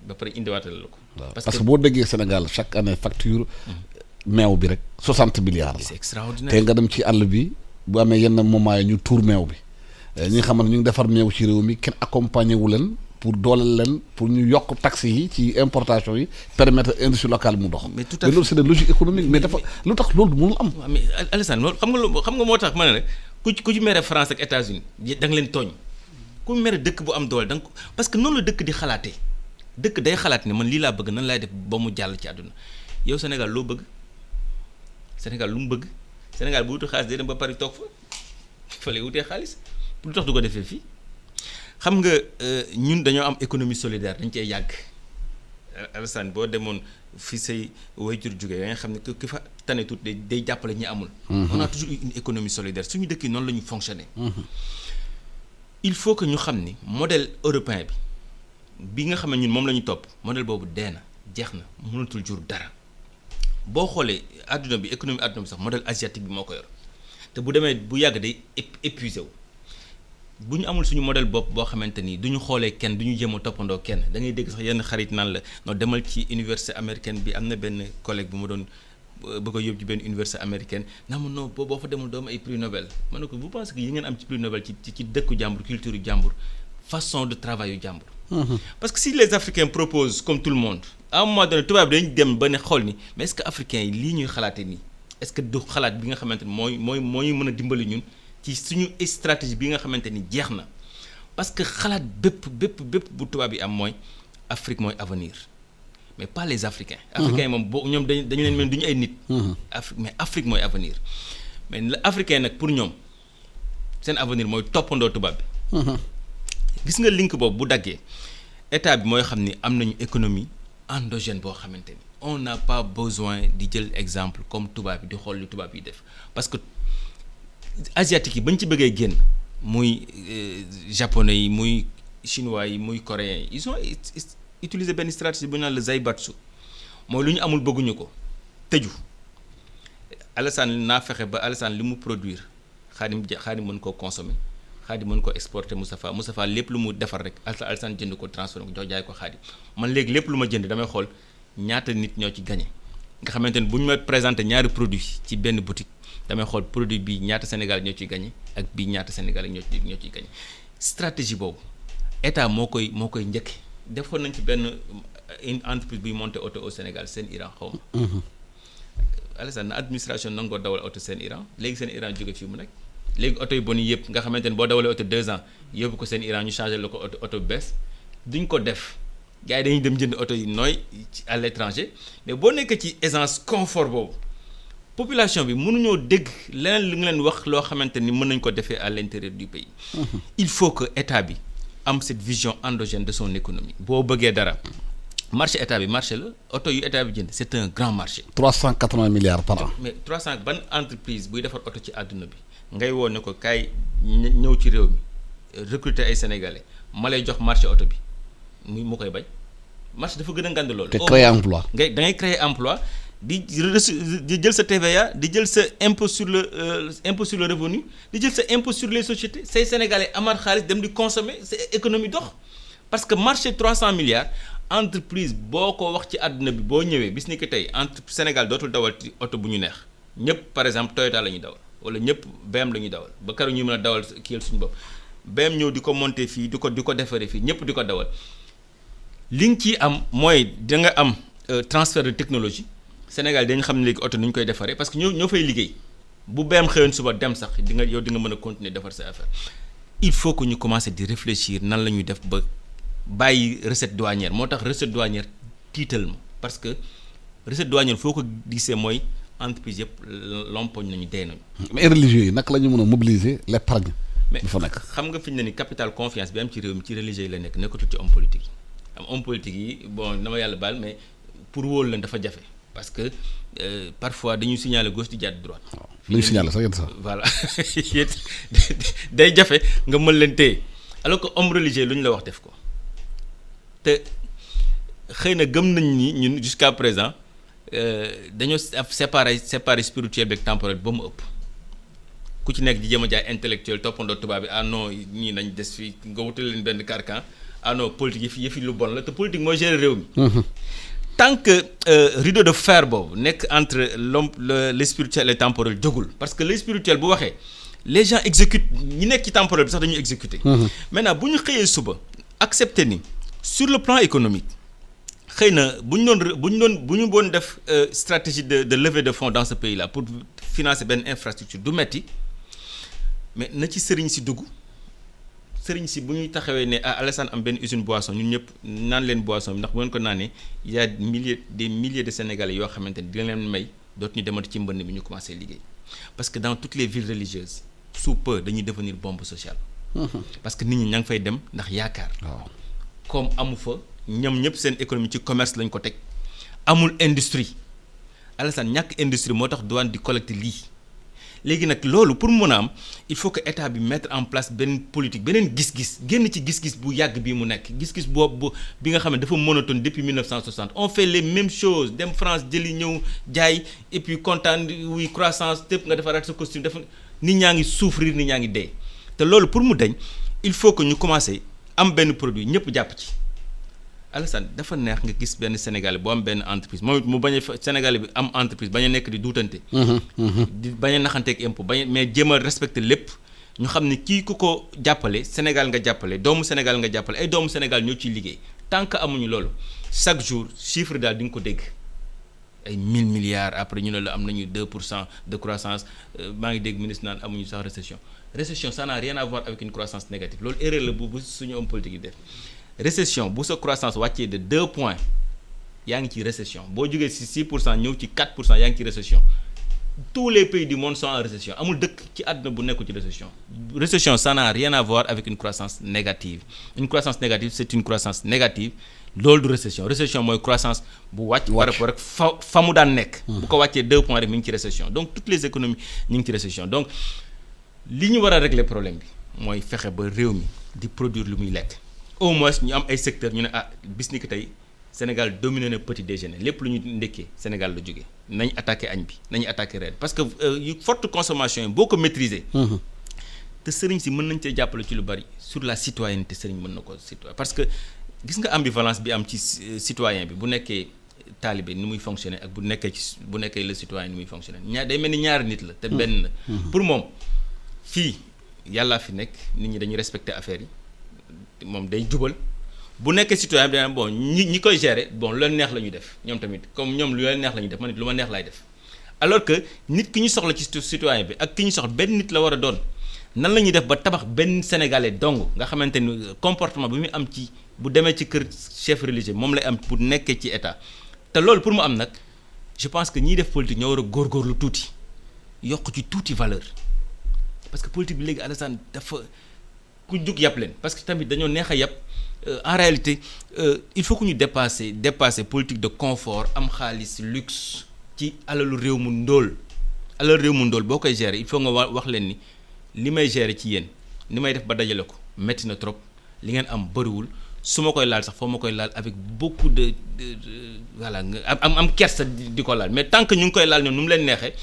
ba pare indiwaatal la ko. parce que boo déggee Sénégal chaque année facture meew bi rek 60 milliards la. c'est extraordinaire te nga dem ci àll bi bu amee yenn moment yi ñu tuur meew bi ñi nga xam ne ñu ngi defar meew ci réew mi kenn accompagné wu leen pour dooleel leen pour ñu yokk taxes yi ci importation yi permettre industrie locale mu dox. mais tout à fait loolu c'est de logique économique mais dafa lu tax loolu mënul am. waaw mais Alassane loolu xam nga moo tax ma ne la ku ci mere France ak États-Unis da nga leen tooñ. ku mere dëkk bu am doole donc parce que noonu la dëkk di xalaatee dëkk day xalaat ne man lii laa bëgg nan laay def ba mu jàll ci àdduna yow Sénégal loo bëgg Sénégal lu mu bëgg Sénégal bu wutu xaalis day dem ba Paris toog fa lay wutee xaalis lu tax du ko defee fii xam nga ñun dañoo am économie solidaire dañ cee yàgg Alassane boo demoon fi say waajur jóge ya nga xam ne ki fa tane tuut day jàppale ñi amul. on a toujours une économie solidaire suñu dëkk yi noonu la ñu fonctionner. il faut que ñu xam ni modèle européen bi nga xam ne ñun moom la ñu topp modèle boobu dee na jeex na mënatul jur dara boo xoolee adduna bi économie adduna bi sax modèle asiatique bi moo ko yor te bu demee bu yàgg day épuisé wu bu ñu amul suñu modèle bopp boo xamante ni du ñu xoolee kenn du ñu jéem a toppandoo kenn da ngay dégg sax yenn xarit naan la noo demal ci université américaine bi am na benn collègue bu ma doon bëgg a yóbbu ci benn université américaine naa ma non boo fa demul doomu ay prix Nobel ma ne ko vous pensez que yi ngeen am ci prix Nobel ci dëkku jàmbur culture yu jàmbur façon de travail yu jàmbur. parce que si les Africains proposent comme tout le monde à un moment donné tubaab dañu dem ba ne xool ni mais est-ce que Africains yi lii ñuy xalaatee nii est-ce que du xalaat bi nga xamante ni mooy mën a dimbali ñun ci suñu stratégie bi nga xamante ni jeex na parce que xalaat bépp bu tubaab yi am mooy Afrique mooy avenir. mais pas les Africains. Africains yi moom ñoom dañu leen mel du ñu ay nit. mais Afrique mooy avenir mais Africain nag pour ñoom seen avenir mooy toppandoo tubaab bi. gis nga link boobu bu daggee état bi mooy xam ni am nañu économie endogène boo xamante ni on n'a pas besoin di jël exemple comme tubaab bi di xool li tubaab yi def parce que asiatique yi bañ ci bëggee génn muy japonais yi muy chinois yi muy coréens yi ils ont utiliser benn stratégie bu ñu naan le zaibatsu mooy lu ñu amul bëgguñu ko tëju Alassane naa fexe ba Alassane li mu produire Khadim mën koo consommer Khadim mën koo exporter Moustapha lépp lu mu defar rek Alassane jënd ko transformé ko jox jaay ko Khadim man léegi lépp lu ma jënd damay xool ñaata nit ñoo ci gagné nga xamante ni bu ñu ma présenté ñaari produit ci benn boutique damay xool produit bi ñaata Sénégal ñoo ciy gagné ak bii ñaata Sénégal ñoo ciy gagné stratégie boobu état moo koy njëkk defoon nañ ci benn une entreprise buy monter auto au Sénégal seen Iran xaw ma. Alassane na administration nangoo dawal auto seen Iran léegi seen Iran jóge fii mu nekk léegi auto yu bon yi yëpp nga xamante ne boo dawalee auto 2 ans yóbbu ko seen Iran ñu changé la ko auto bu bees duñ ko def. gars yi dañuy dem jënd oto yi nooy à l'étranger mais boo nekkee ci aisance confort boobu population bi mënuñoo dégg leneen li nga leen wax loo xamante ni mën nañ ko defee à l'intérieur du pays. Il faut que état bi am cette vision endogène de son économie. boo bëggee dara marché état bi marché la oto yu état bi jënd c'est un grand marché. 380 milliards par an. mais 300 ban entreprise buy defar oto ci àdduna bi ngay woo ne ko kaay ñëw ci réew mi recruter ay sénégalais ma lay jox marché oto bi. mu koy bañ marché dafa gën a ngand loolu. te créer emploi. da ngay créer emploi di jël sa TVA di jël sa impôt sur le revenu di jël sa impôt sur les sociétés say sénégalais amaat xaalis dem di consommer sa économie dox parce que marché 300 milliards entreprise boo ko wax ci àdduna bi boo ñëwee bis ni que tey Sénégal dootul dawal ci oto bu ñu neex ñëpp par exemple Toyota la ñuy dawal wala ñëpp BM la ñuy dawal ba keroog ñu mën a dawal kiyal suñu bopp BM ñëw di ko monter fii di ko defaree fii ñëpp di ko dawal. li nga ciy am mooy da nga am transfert de technologie Sénégal dañu xam ne léegi oto nu ñu koy defaree parce que ñoo fay liggéey bu beem xëyoon suba dem sax di nga mën a continuer defar sa affaire il faut que ñu commencer di réfléchir nan la ñuy def ba bàyyi recette douanière moo tax recette douanière tiital ma parce que recette douanière foo ko gisee mooy entreprise yëpp lompoñ nañu dee nañu. mais religieux yi naka la ñu mën a mobiliser l'épargne. mais xam nga fi ñu ne ni capital confiance bi am ci réew mi ci religieux yi la nekkatul ci homme politique yi. am homme politique yi bon dama yàlla baal mais pour wóolu leen dafa jafe parce que parfois dañuy signaler gauche di jàdd droite. waaw lu ñu signaler sax yéen sax. voilà day jafe nga mën leen téye alors que homme religieux lu ñu la wax def ko te xëy na gëm nañ ni ñun jusqu'à présent dañoo séparer spirituel beeg temporel ba mu ëpp ku ci nekk di jéem a jaay intellectuel toppandoo tubaab bi ah non ñii nañ des fii nga wutal leen benn carcan. ah non politique yëfi lu bon la te politique mooy gérer réew mi. tant que rideau de fer boobu nekk entre le spirituel et temporel jógul parce que le spirituel bu waxee les gens exécutent ñi nekk ci temporel bi sax dañuy exécuter. maintenant bu ñu xëyee suba accepter ni sur le plan économique xëy na bu ñu doon def stratégie de levée de fonds dans ce pays là pour financer benn infrastructure du metti mais na ci sëriñ si dugg. sëriñ si bu ñuy taxawee ne Alassane am benn usine boisson ñun ñëpp naan leen boisson bi ndax bu ngeen ko naanee il y a des milliers de Sénégalais yoo xamante ni dina leen may dootuñu demati ci mbënn bi ñu commencé liggéey parce que dans toutes les villes religieuses sous peu dañuy devenir bombe sociale. parce que nit ñi ña ngi fay dem ndax yaakaar. waaw comme amu fa ñoom ñëpp seen économie ci commerce lañ ko teg amul industrie Alassane ñàkk industrie moo tax douane di collecter lii. léegi nag loolu pour mu mën a am il faut que état bi mettre en place benn politique beneen gis-gis génn ci gis-gis bu yàgg bii mu nekk gis-gis boobu bi nga xam ne dafa monotone depuis 1960 on fait les mêmes choses dem France jëli ñëw jaay et puis kontaan wuy croissance tépp nga defaraat sa costume dafa nit ñaa ngi souffrir nit ñaa ngi dee te loolu pour mu dañ il faut que ñu commencer am benn produit ñëpp jàpp ci Alassane dafa neex nga gis benn Sénégalais bu am benn entreprise moom mu bañ a Sénégalais bi am entreprise bañ a nekk di duutante. di bañ a naxanteeg impôt mais jéem a respecter lépp ñu xam ne kii ku ko jàppale Sénégal nga jàppale doomu Sénégal nga jàppale ay doomu Sénégal ñoo ciy liggéey tant que amuñu loolu chaque jour chiffre daal di nga ko dégg ay 1000 milliards après ñu ne la am nañu 2% de croissance maa ngi dégg ministre naan amuñu sax récession ça n'a rien à voir avec une croissance négative loolu erreur la bu suñu homme politique yi def. récession bu sa croissance wàccee de 2 points yaa ngi ci récession boo jógee ci 6% ñëw ci 4% yaa ngi ci récession tous les pays du monde sont en récession amul dëkk ci àdduna bu nekku ci récession ça n'a rien à voir avec une croissance négative c'est une croissance négative loolu du récession mooy croissance bu wàcc par rapport ak fa mu daan nekk bu ko wàccee 2 points rek mi ngi ci récession donc toutes les économies ñu ngi ci récession donc li ñu war a régler problème bi mooy fexe ba réew mi di produire lu muy lekk au moins ñu am ay secteurs ñu ne bis ni que tey Sénégal dominé na petit déjeuner lépp lu ñu ndekkee Sénégal la jógee nañ attaqué añ bi nañ attaqué reer parce que forte consommation yi boo ko maîtriser. te sëriñ si mën nañ cee jàppale ci lu bari sur la citoyenneté sëriñ mën na ko citoyen parce que gis nga ambivalence bi am ci citoyen bi bu nekkee taalibe ni muy fonctionner ak bu nekkee le citoyen ni muy fonctionner day mel ni ñaari nit la te benn la pour moom fii yàllaa fi nekk nit ñi dañuy respecter affaire yi moom day jubal bu nekkee citoyen bi dana bon ñi koy gérer bon lu leen neex la ñuy def ñoom tamit comme ñoom lu leen neex la ñuy def man it lu ma neex laay def alors que nit ki ñu soxla ci citoyen bi ak ki ñu soxla benn nit la war a doon nan la ñuy def ba tabax benn sénégalais dong nga xamante ni comportement bi muy am ci bu demee ci kër chef religieux moom lay am pour nekkee ci état te loolu pour mu am nag je pense que ñiy def politique ñoo war a góorgóorlu tuuti yokk ci tuuti valeur parce que politique bi léegi Alassane dafa ku jug yàpp leen parce que tamit dañoo neex a yàpp en réalité il faut que ñu dépasser politique de confort am xaalis luxe ci alalu réew mu ndóol boo koy gérer il faut nga wax leen ni li may gérer ci yéen ni may def ba dajale ko métti na trop li ngeen am bëriwul su ma koy laal sax foo ma koy laal avec beaucoup de voilà nga am kersa di ko laal mais tant que ñu ngi koy laal ñoom nu mu leen neexee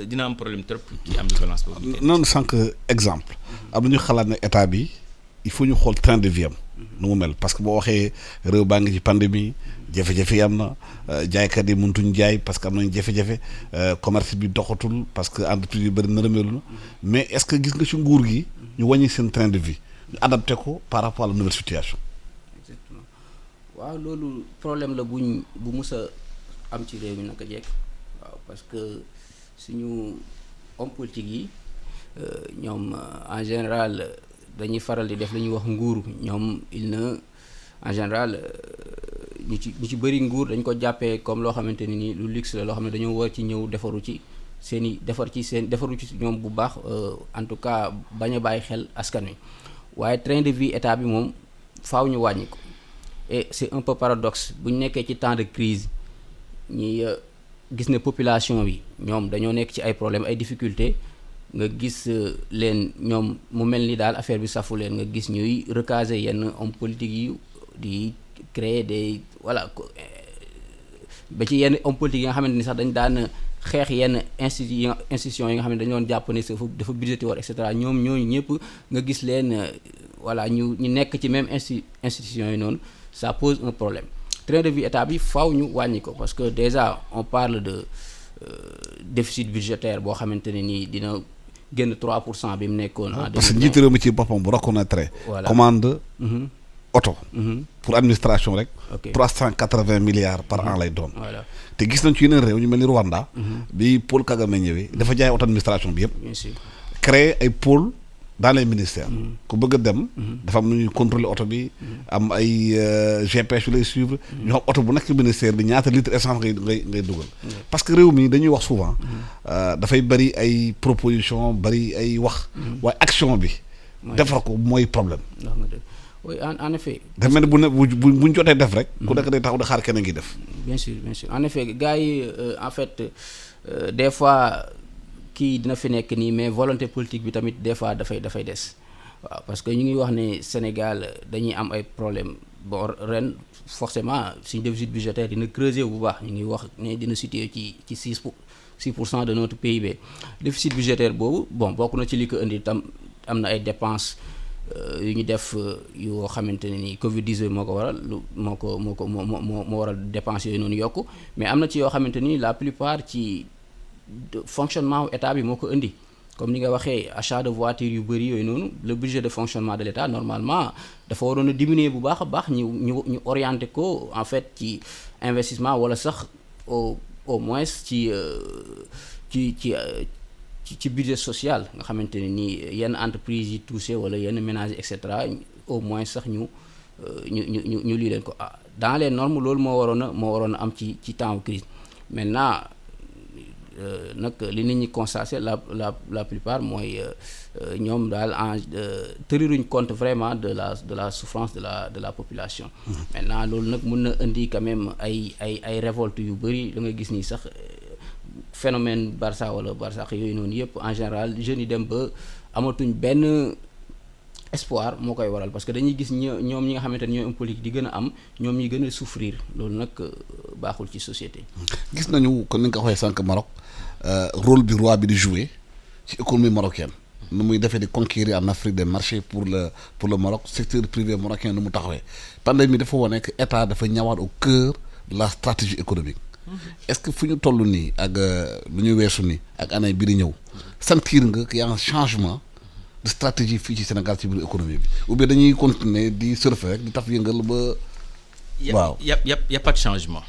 dina am problème trop ci ambivalence boobu. noonu sànq exemple am na ñu xalaat ne état bi il faut ñu xool train de vie am nu mu mel parce que boo waxee réew baa ngi ci pandémie jafe-jafe yi am na jaaykat yi mëntuñ jaay parce que am nañu jafe-jafe commerce bi doxatul parce que entreprise yu bëri nërmeelu na mais est-ce que gis nga ci nguur gi ñu wàññi seen train de vie ñu adapté ko par rapport à la nouvelle situation. exactement waaw loolu problème la bu mus a am ci réew mi naka jekk waaw parce que suñu homme politique yi ñoom en général dañuy faral di def la ñuy wax nguur ñoom en général ñu ci bëri nguur dañ ko jàppee comme loo xamante ni nii lu luxe la loo xam ne dañoo war ci ñëw defaru ci ñoom bu baax en tout cas bañ a bàyyi xel askan wi waaye train de vie état bi moom faaw ñu wàññi ko et c'est un peu paradoxe bu ñu nekkee ci temps de crise ñi gis ne population bi ñoom dañoo nekk ci ay problèmes ay difficultés nga gis leen ñoom mu mel ni daal affaire bi safu leen nga gis ñuy recaser yenn hommes politiques yi di créer des voilà ba ci yenn hommes politiques yi nga xamante ni sax dañ daan xeex yenn institutions yi nga xam ne dañu doon jàpp ne dafa budgété war et cetera ñoom ñooñu ñëpp nga gis leen voilà ñu nekk ci même institutions yi noonu ça pose un problème train de vie état bi faaw ñu wàññi ko parce que déjà on parle de déficit budgétaire boo xamante ne nii dina génn 3% bi mu nekkoon. parce que njiitu réew mi ci boppam bu reconnaître voilà commande oto pour administration rek ok 380 milliards par an lay doon voilà te gis nañ ci yeneen réew ñu mel ni Rwanda bi Paul Kagame ñëwee dafa jaay auto administration bi yëpp bien sûr créer ay pôles dans les ministères ku bëgg a dem dafa am nu ñuy contrôler oto bi am ay GPS yu lay suivre ñu xam oto bu nekk ministère bi ñaata litre essence ngay dugal parce que réew mi dañuy wax souvent dafay bari ay proposition bari ay wax waaye action bi defar ko mooy problème oui en effet. dafa mel ni buñ jotee def rek ku nekk day taxaw di xaar keneen ngi def bien sûr en effet gars yi en fait des fois kii dina fi nekk nii mais volonté politique bi tamit des fois dafay des waaw parce que ñu ngi wax ne Sénégal dañuy am ay problème bon ren forcément suñu déficit budgétaire dina creuser bu baax ñu ngi wax ne dina situé ci 6% de notre PIB déficit budgétaire boobu bon bokk na ci li ko indi tam am na ay dépenses yu ñu def yoo xamante ne ni Covid-19 moo ko waral moo waral dépenses yooyu noonu yokku mais am na ci yoo xamante ni la plupart ci fonctionnement état bi moo ko indi comme ni nga waxee achat de voitures yu bëri yooyu noonu le budget de fonctionnement de l'état normalement dafa waroon a diminuer bu baax a baax ñu orienté ko en fait ci investissement wala sax au moins ci budget social nga xamante ne nii yenn entreprises yi touché wala yenn ménages et cetera au moins sax ñu lii leen ko dans les normes loolu moo waroon a am ci temps crise maintenant nag li nit ñi constaté la plupart mooy ñoom daal tëriruñ compte vraiment de la souffrance de la population. maintenant loolu nag mun na indi quand même ay révolte yu bëri da nga gis ni sax phénomène Barça wala Barça yooyu noonu yëpp en général jeunes yi dem ba amatuñ benn espoir moo koy waral parce que dañuy gis ñoom ñi nga xamante ne ñooy am politique di gën a am ñoom ñi gën a souffrir loolu nag baaxul ci société. gis nañu kon ni nga ko waxee sànq Maroc rôle bi roi bi di jouer ci économie marocaine nu muy defee di conquérir en Afrique des marchés pour le Maroc secteur privé marocain nu mu taxawee pandémie dafa wane que état dafa ñëwaat au cœur de la stratégie économique. Est-ce que fu ñu toll nii ak lu ñu weesu nii ak année bi di ñëw sentir nga qu'il y a un changement de stratégie fii ci Sénégal ci biir économie bi ou bien dañuy continuer di surfer rek di taf yëngal ba. waaw y a pas de changement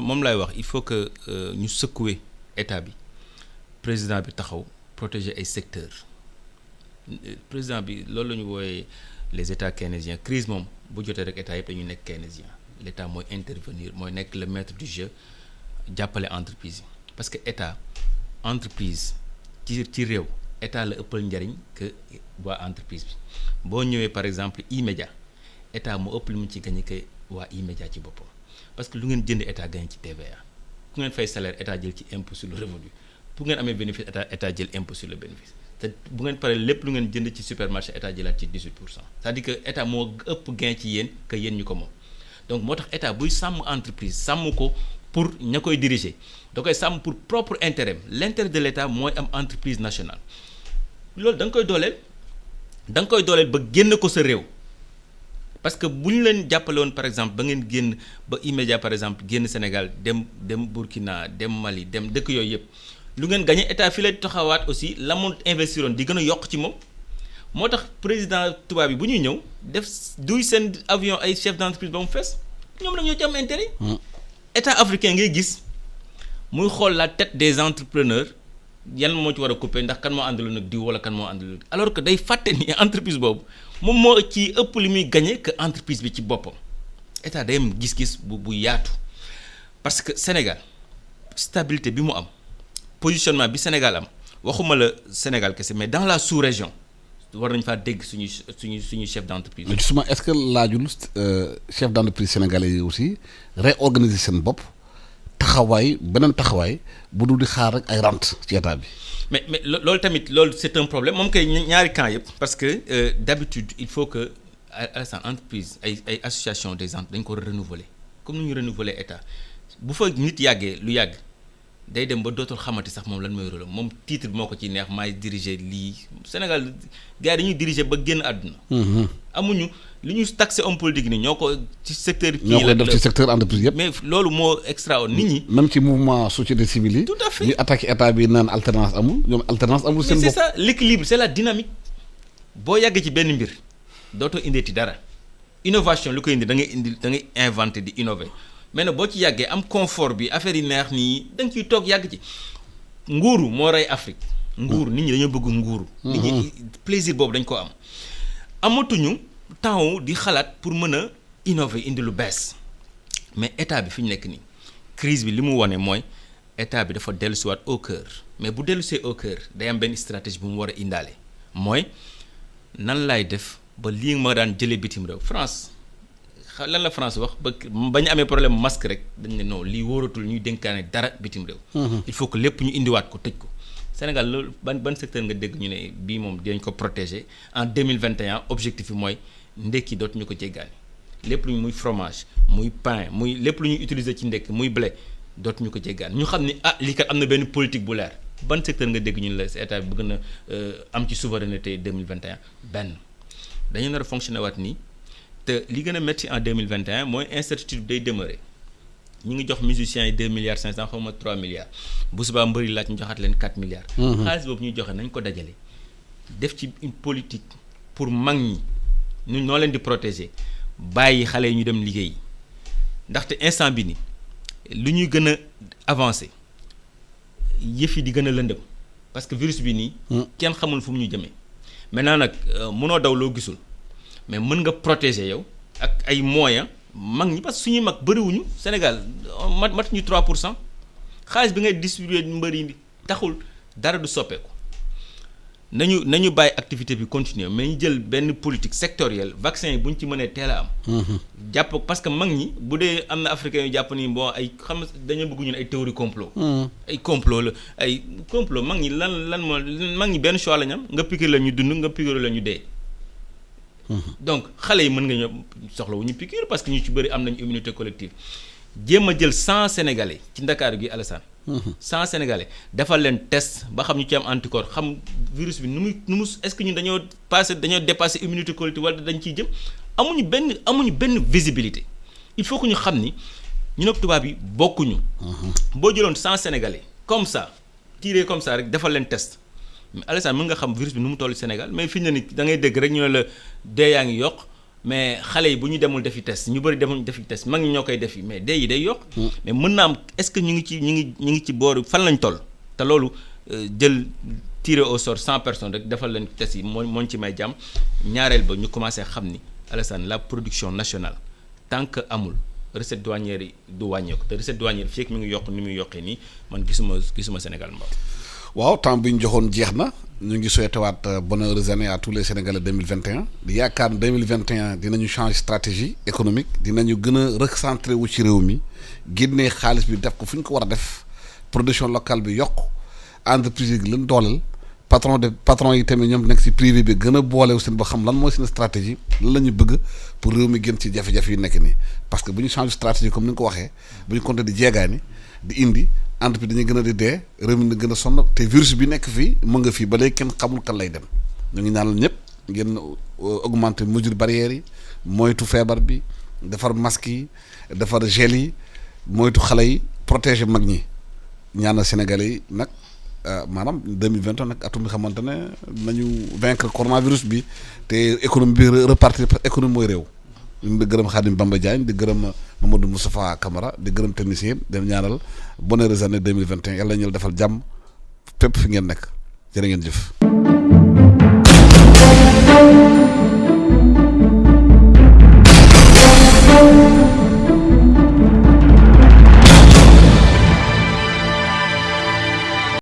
moom laay wax il faut que ñu secouer état bi président bi taxaw protéger ay secteurs président bi loolu la ñu wooyee les états keynésiens crise moom bu jotee rek état yëpp dañu nekk keynésien l'état mooy intervenir mooy nekk le maître du jeu jàppale entreprise yi parce que état entreprise ci réew état la ëppal njariñ que waa entreprise bi boo ñëwee par exemple E-Media état moo ëpp lu mu ci gagné que waa E-Media ci boppam parce que lu ngeen jënd état gagné ci TVA ku ngeen fay salaire état jël ci impôt sur le revenu pour ngeen amee bénéfice état jël impôt sur le bénéfice te bu ngeen paree lépp lu ngeen jënd ci supermarché état jëlaat ci 18%. C'est-à-dire que état moo ëpp gain ci yéen que yéen ñu ko moom donc moo tax état buy sàmm entreprise sàmm ko pour ña koy diriger da koy sàmm pour propre intérêt l'intérêt de l'état mooy am entreprise nationale loolu da nga koy dooleel ba génn ko sa réew. parce que bu ñu leen jàppale woon par exemple ba ngeen génn ba E-Media par exemple génn Sénégal dem Burkina dem Mali dem dëkk yooyu yëpp lu ngeen gagné état fi lay taxawaat aussi la mu investiroon di gën a yokk ci moom moo tax président tubaab yi bu ñuy ñëw def duy seen avion ay chef d'entreprise ba mu fees ñoom la ñoo ci am intérêt. état africain ngay gis muy xool la tête des entrepreneurs yan moo ci war a couper ndax kan moo àndaloon ak diw wala kan moo àndaloon alors que day fàtte ni entreprise boobu. moom moo ci ëpp li muy gagné que entreprise bi ci boppam état day am gis-gis bu yaatu parce que Sénégal stabilité bi mu am positionnement bi Sénégal am waxuma la Sénégal kese mais dans la sous-région war nañ faa dégg suñu chef d'entreprise. mais justement est-ce que laajul chef d'entreprise sénégalais yi aussi réorganiser seen bopp beneen taxawaay bu dul di xaar rek ay rente ci état bi. mais loolu tamit loolu c'est un problème moom kay ñaari camp yëpp parce que d'habitude il faut que à sa entreprise ay association des entreprises dañ ko renouveler comme ni ñu renouveler état bu fa nit yàggee lu yàgg day dem ba dootul xamati sax moom lan mooy rôle moom titre bi moo ko ciy neex maay diriger lii Sénégal gars yi dañuy diriger ba génn àdduna. amuñu li ñu taxé homme politique ni ñoo ko ci secteur. ñoo koy def ci secteur entreprise yëpp. mais loolu moo extra nit ñi. même ci mouvement société civile yi. tout à fait ñu attaqué état bi naan alternance amul ñoom alternance amul. seen bopp mais c'est ça l'équilibre c'est la dynamique boo yàggee ci benn mbir dootoo indeeti dara innovation lu koy indi da ngay inventer di innover mais nag boo ci yàggee am confort bi affaire yi neex nii da nga ciy toog yàgg ci nguuru moo rey Afrique. nguuru nit ñi dañoo bëgg nguuru. nit ñi plaisir boobu dañ ko am amatuñu. temps di xalaat pour mën a innover indi lu bees mais état bi fi ñu nekk nii crise bi li mu wane mooy état bi dafa dellusiwaat au cœur mais bu dellusee au cœur day am benn stratégie bu mu war a indaale mooy nan laay def ba lii ma daan jëlee bitim réew France lan la France wax ba ñu amee problème masque rek dañ ne non lii wóoratul ñuy dénkaane dara bitim réew. il faut que lépp ñu indiwaat ko tëj ko. Sénégal loolu ban secteur nga dégg ñu ne bii moom dinañ ko protéger en 2021 objectif bi mooy ndekki dootuñu ko jéggaani lépp lu muy fromage muy pain muy lépp lu ñuy utiliser ci ndekki muy blé dootuñu ko jéggaani ñu xam ni lii kat am na benn politique bu leer ban secteur nga dégg ñu ne la état bi bëgg na am ci souveraineté 2021 benn dañu nar a fonctionner waat nii te li gën a métti en 2021 mooy incertitude day demeurer ñu ngi jox musiciens yi 2 milliards 500 xaw ma 3 milliards bu subaa mbëri laaj ñu joxaat leen 4 milliards. xaalis boobu ñuy joxe nañ ko dajale def ci une politique pour mag ñi ñu noo leen di protéger bàyyi xale yi ñu dem liggéey ndaxte instant bi ni lu ñuy gën a avancer yëf yi di gën a lëndëm parce que virus bi nii. kenn xamul fu mu ñu jëmee. maintenant nag mënoo daw loo gisul mais mën nga protéger yow ak ay moyens. mag ñi parce que suñuy mag bëriwuñu Sénégal mat ñu 3% xaalis bi ngay distribuer mbër yi taxul dara du soppeeku nañu bàyyi activité bi continuer mais ñu jël benn politique sectorielle vaccin yi bu ñu ci mënee teel a am. jàpp parce que mag ñi bu dee am na africain yu jàpp ni bon ay xam dañoo bëgg ñu ne ay théorie complot. ay complot la ay complot mag ñi lan moo mag ñi benn choix la ñu am nga piqûre la ñu dund nga piqûre la ñu dee. donc xale yi mën nga ñëw soxla wu ñu piqûre parce que ñu ci bëri am nañu immunité collective jéem a jël 100 sénégalais ci Ndakaaru gi Alassane. 100 sénégalais defal leen test ba xam ñu ci am anticorps xam virus bi nu mu est-ce que ñun dañoo dépassé immunité collective wala dañ ciy jëm amuñu benn visibilité il faut que ñu xam ni ñu ne tubaab yi bokkuñu. boo jëloon 100 Sénégalais comme ça tiré comme ça rek defal leen test mais Alassane mën nga xam virus bi nu mu toll Sénégal mais fi ñu ne ni da ngay dégg rek ñu ne la dee yaa ngi yokk mais xale yi bu ñu demul defi test ñu bëri demuñ defi test mag ñi ñoo koy defi mais dee yi day yokk. mais mën naa am est-ce que ñu ngi ci booru fan lañ toll te loolu jël tiré au sort 100 personnes rek defal leen test yi moo ci may jàmm ñaareel ba ñu commencé xam ni Alassane la production nationale tant que amul. recette douanière yi du wàññeeku te recette douanière fii ak mi ngi yokk ni muy yokkee nii man gisuma Sénégal mbaa. waaw temps bi ñu joxoon jeex na ñu ngi souhaité waat bonne heureuse année à tous les Sénégalais 2021 di yaakaar 2021 dinañu changer stratégie économique dinañu gën a recentré wu ci réew mi génnee xaalis bi def ko fu ñu ko war a def production locale bi yokk entreprise yi leen dooleel patron yi tamit ñoom nekk ci privé bi gën a boolewu seen ba xam lan mooy seen stratégie lan la ñu bëgg pour réew mi gën ci jafe-jafe yu nekk nii parce que bu ñu changer stratégie comme ni nga ko waxee bu ñu compté di jeegaani di indi entreprise dañuy gën a di dee réew mi na gën a sonn te virus bi nekk fii mu nga fii ba léegi kenn xamul kan lay dem ñu ngi ñaanal ñëpp ngeen augmenter mesures barrières yi moytu feebar bi defar masque yi defar gel yi moytu xale yi protéger mag ñi ñaanal Sénégalais yi nag maanaam 2021 nag atum bi xamante ne nañu vaincre coronavirus bi te économie bi repartir économie mooy réew ñu di gërëm Khadim Bamba Diagne di gërëm Mamadou Moustapha Camara di gërëm technicien dem ñaanal bonne heureuse année 2021 yàlla ñu defal jàmm fépp fi ngeen nekk jërë ngeen jëf